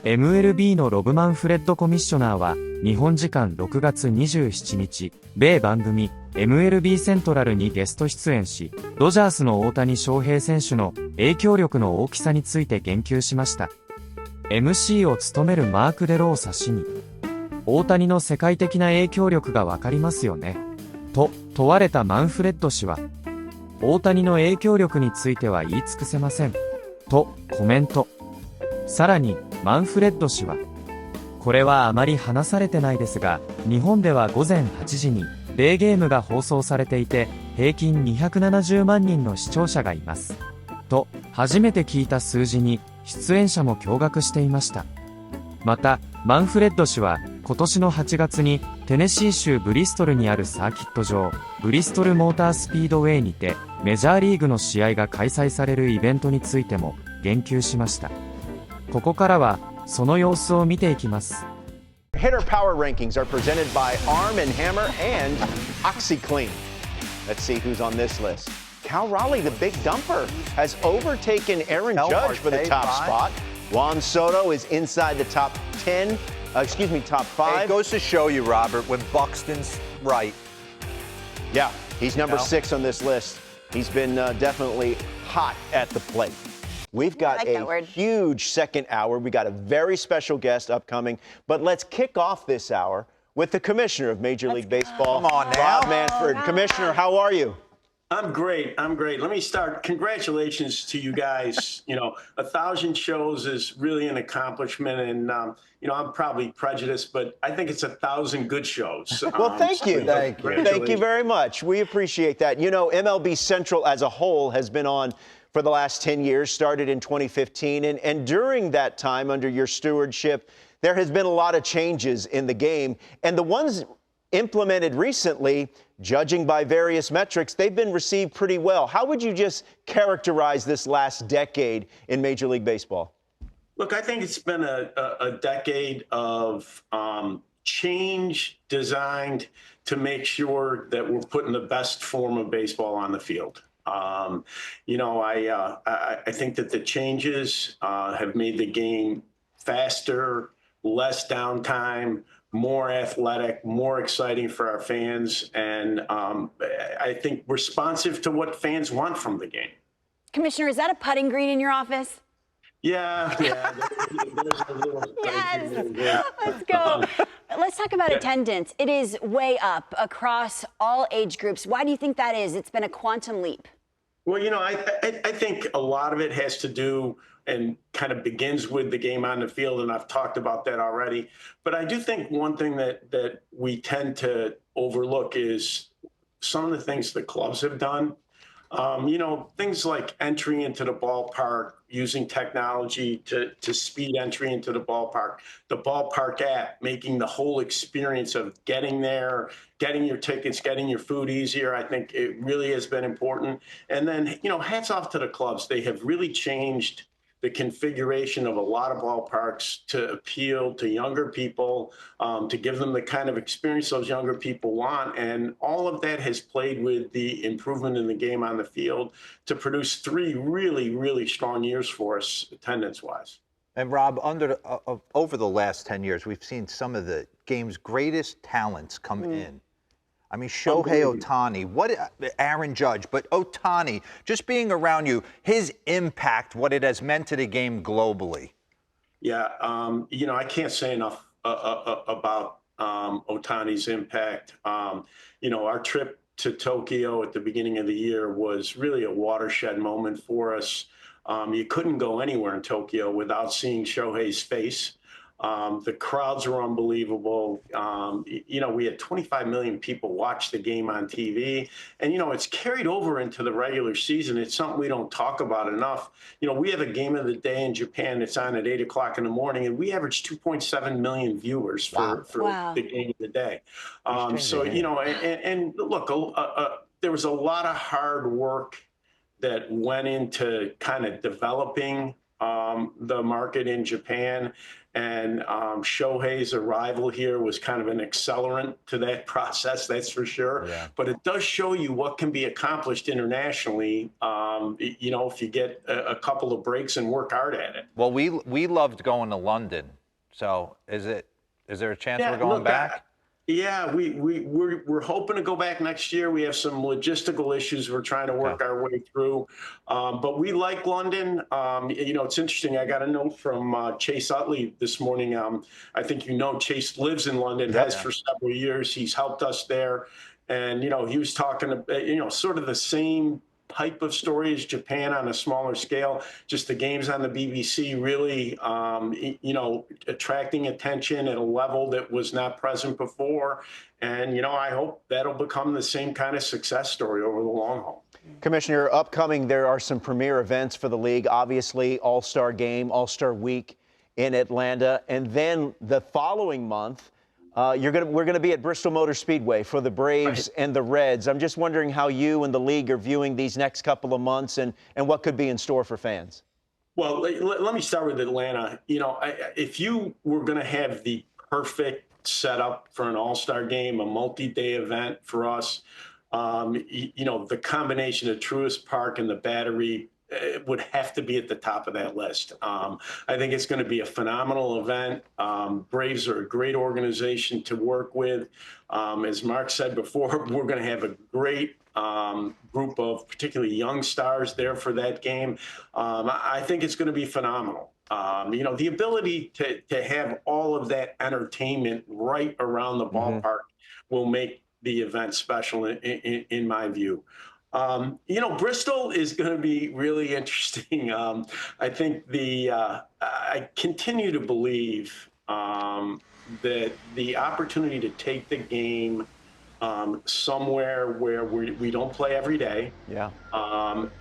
MLB のロブ・マンフレッドコミッショナーは、日本時間6月27日、米番組 MLB セントラルにゲスト出演し、ドジャースの大谷翔平選手の影響力の大きさについて言及しました。MC を務めるマーク・デロを差しに、大谷の世界的な影響力がわかりますよね。と問われたマンフレッド氏は、大谷の影響力については言い尽くせません。とコメント。さらに、マンフレッド氏は、これはあまり話されてないですが、日本では午前8時に、デーゲームが放送されていて、平均270万人の視聴者がいます。と、初めて聞いた数字に、出演者も驚愕していました。また、マンフレッド氏は、今年の8月に、テネシー州ブリストルにあるサーキット場、ブリストルモータースピードウェイにて、メジャーリーグの試合が開催されるイベントについても、言及しました。ここからは、その様子を見ていきます。Hitter Power Rankings are presented by Arm & Hammer and OxyClean. Let's see who's on this list. Cal Raleigh, the big dumper, has overtaken Aaron Judge for the top spot. Juan Soto is inside the top 10, top 5. It goes to show you, Robert, when Buxton's right. Yeah, he's number 6 on this list. He's been definitely hot at the plate. We've got a huge second hour. We got a very special guest upcoming. But let's kick off this hour with the commissioner of Major League Baseball, Come on now. Rob Manfred. Commissioner, how are you? I'm great. Let me start. Congratulations to you guys. 1,000 shows is really an accomplishment. And, I'm probably prejudiced, but I think it's 1,000 good shows. Well, thank you. Thank you very much. We appreciate that. MLB Central as a whole has been on for the last 10 years, started in 2015. And during that time, under your stewardship, there has been a lot of changes in the game. And the ones implemented recently, judging by various metrics, they've been received pretty well. How would you just characterize this last decade in Major League Baseball? Look, I think it's been a decade of change designed to make sure that we're putting the best form of baseball on the field. I think that the changes have made the game faster, less downtime, more athletic, more exciting for our fans, and I think responsive to what fans want from the game. Commissioner, is that a putting green in your office? Yeah. There's a little yes, let's go. Let's talk about attendance. It is way up across all age groups. Why do you think that is? It's been a quantum leap. Well, I think a lot of it has to do and kind of begins with the game on the field, and I've talked about that already. But I do think one thing that we tend to overlook is some of the things the clubs have done. Things like entry into the ballpark, using technology to speed entry into the ballpark app, making the whole experience of getting there, getting your tickets, getting your food easier. I think it really has been important. And then, hats off to the clubs. They have really changed the configuration of a lot of ballparks to appeal to younger people, to give them the kind of experience those younger people want. And all of that has played with the improvement in the game on the field to produce 3 really, really strong years for us attendance-wise. And Rob, over the last 10 years, we've seen some of the game's greatest talents come in. I mean, Shohei Ohtani, Aaron Judge, but Ohtani, just being around you, his impact, what it has meant to the game globally. Yeah, I can't say enough about Ohtani's impact. Our trip to Tokyo at the beginning of the year was really a watershed moment for us. You couldn't go anywhere in Tokyo without seeing Shohei's face. The crowds were unbelievable. We had 25 million people watch the game on TV. And, it's carried over into the regular season. It's something we don't talk about enough. We have a game of the day in Japan that's on at 8 o'clock in the morning, and we average 2.7 million viewers for the game of the day. Look, there was a lot of hard work that went into kind of developing the market in Japan. And Shohei's arrival here was kind of an accelerant to that process, that's for sure. Yeah. But it does show you what can be accomplished internationally, you know, if you get a couple of breaks and work hard at it. Well, we loved going to London. So is there a chance we're going look, back? Yeah, we're hoping to go back next year. We have some logistical issues we're trying to work our way through, but we like London. You know, it's interesting. I got a note from Chase Utley this morning. I think you know Chase lives in London, has for several years. He's helped us there, and you know he was talking, you know, sort of the same type of story as Japan on a smaller scale. Just the games on the BBC really, you know, attracting attention at a level that was not present before. And, you know, I hope that'll become the same kind of success story over the long haul. Commissioner, upcoming, there are some premier events for the league. Obviously, All-Star Game, All-Star Week in Atlanta. And then the following month, we're going to be at Bristol Motor Speedway for the Braves and the Reds. I'm just wondering how you and the league are viewing these next couple of months and what could be in store for fans. Well, let me start with Atlanta. You know, if you were going to have the perfect setup for an all-star game, a multi-day event for us, you know, the combination of Truist Park and the Battery would have to be at the top of that list. I think it's going to be a phenomenal event. Braves are a great organization to work with. As Mark said before, we're going to have a great group of particularly young stars there for that game. I think it's going to be phenomenal. You know, the ability to have all of that entertainment right around the ballpark will make the event special in my view. You know, Bristol is going to be really interesting. I think I continue to believe that the opportunity to take the game somewhere where we don't play every day,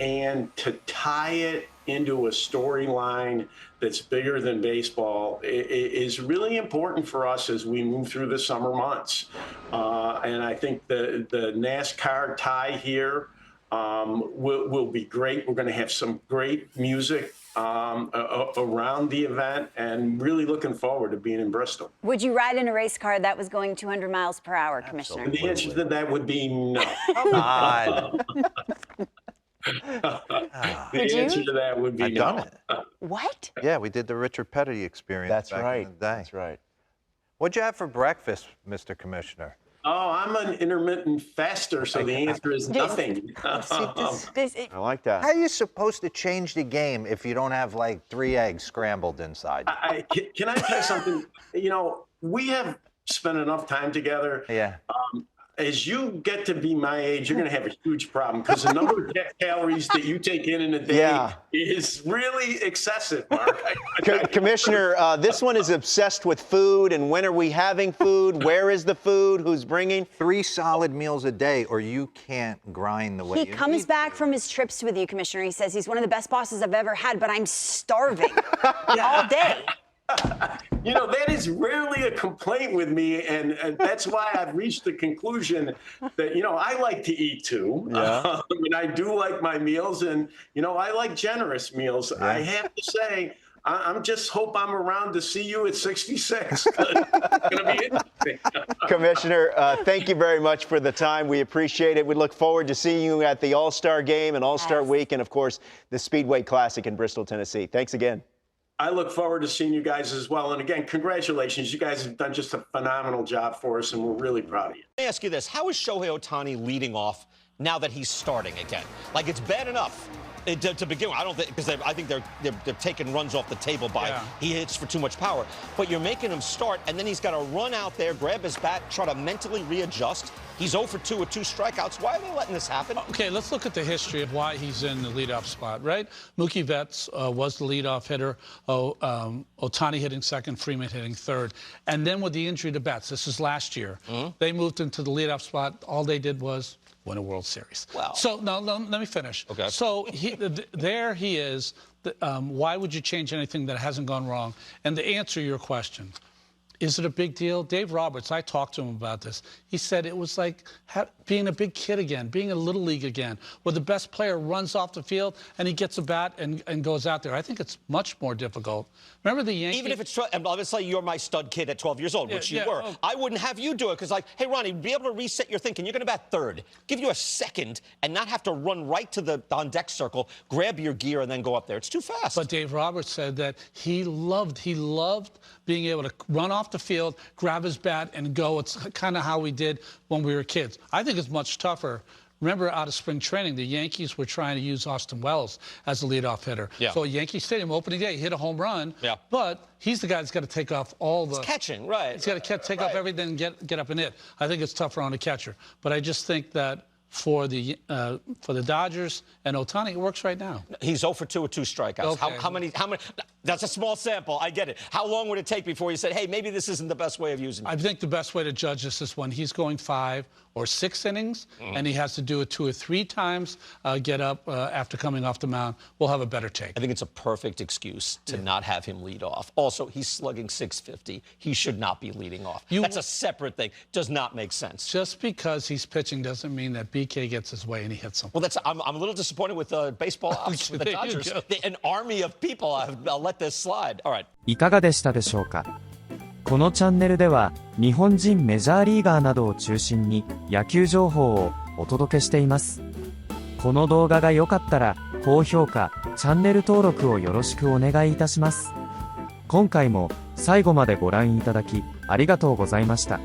and to tie it into a storyline that's bigger than baseball is really important for us as we move through the summer months. And I think the NASCAR tie here will be great. We're going to have some great music around the event, and really looking forward to being in Bristol. Would you ride in a race car that was going 200 miles per hour, Commissioner? The answer to that would be no. The answer to that would be I've no. done it. What? Yeah, we did the Richard Petty experience That's back right. in the day. That's right. What'd you have for breakfast, Mr. Commissioner? Oh, I'm an intermittent faster, so the answer is nothing. I like that. How are you supposed to change the game if you don't have like 3 eggs scrambled inside? Can I tell you something? You know, we have spent enough time together. Yeah. As you get to be my age, you're going to have a huge problem because the number of calories that you take in a day is really excessive, Mark. Commissioner, this one is obsessed with food, and when are we having food? Where is the food? Who's bringing? 3 solid meals a day, or you can't grind the way He comes back from his trips with you, Commissioner. He says he's one of the best bosses I've ever had, but I'm starving all day. You know, that is rarely a complaint with me, and that's why I've reached the conclusion that, you know, I like to eat too. And I do like my meals, and, you know, I like generous meals. I have to say, I'm just hope I'm around to see you at 66. It's going to be interesting. Commissioner, thank you very much for the time. We appreciate it. We look forward to seeing you at the All-Star Game and All-Star Week, and, of course, the Speedway Classic in Bristol, Tennessee. Thanks again. I look forward to seeing you guys as well. And again, congratulations. You guys have done just a phenomenal job for us, and we're really proud of you. Let me ask you this. How is Shohei Ohtani leading off now that he's starting again? Like, it's bad enough to begin with. I don't think, because I think they're taking runs off the table by he hits for too much power. But you're making him start, and then he's got to run out there, grab his bat, try to mentally readjust. He's 0 for 2 with 2 strikeouts. Why are they letting this happen? Okay, let's look at the history of why he's in the leadoff spot, right? Mookie Betts was the leadoff hitter. Ohtani hitting second, Freeman hitting third. And then with the injury to Betts, this is last year, they moved into the leadoff spot. All they did was win a World Series. Wow. So, now, let me finish. Okay. So, there he is. Why would you change anything that hasn't gone wrong? And to answer your question, is it a big deal? Dave Roberts, I talked to him about this. He said it was like being a big kid again, being a little league again, where the best player runs off the field and he gets a bat and goes out there. I think it's much more difficult. Remember the Yankees? Even if it's, and obviously you're my stud kid at 12 years old, which you were. I wouldn't have you do it because, like, hey, Ronnie, be able to reset your thinking. You're going to bat third. Give you a second and not have to run right to the on-deck circle, grab your gear, and then go up there. It's too fast. But Dave Roberts said that he loved being able to run off the field, grab his bat, and go. It's kind of how we did when we were kids. I think it's much tougher. Remember, out of spring training, the Yankees were trying to use Austin Wells as a leadoff hitter. Yeah. So at Yankee Stadium, opening day, he hit a home run. Yeah. But he's the guy that's got to take off all the... It's catching, right. He's got to take off everything and get up and hit. I think it's tougher on the catcher. But I just think that for the Dodgers and Ohtani, it works right now. He's 0 for 2 with 2 strikeouts. Okay. How many? That's a small sample. I get it. How long would it take before you said, hey, maybe this isn't the best way of using it? I think the best way to judge this is when he's going 5 or 6 innings, and he has to do it 2 or 3 times, get up after coming off the mound. We'll have a better take. I think it's a perfect excuse to not have him lead off. Also, he's slugging .650. He should not be leading off. That's a separate thing. Does not make sense. Just because he's pitching doesn't mean that BK gets his way and he hits him. Well, I'm a little disappointed with baseball ops with the Dodgers. An army of people. I'll let this slide. All right. いかがでしたでしょうか。このチャンネルでは日本人メジャーリーガーなどを中心に野球情報をお届けしています。この動画が良かったら高評価、チャンネル登録をよろしくお願いいたします。今回も最後までご覧いただきありがとうございました。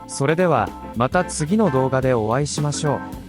それではまた次の動画でお会いしましょう。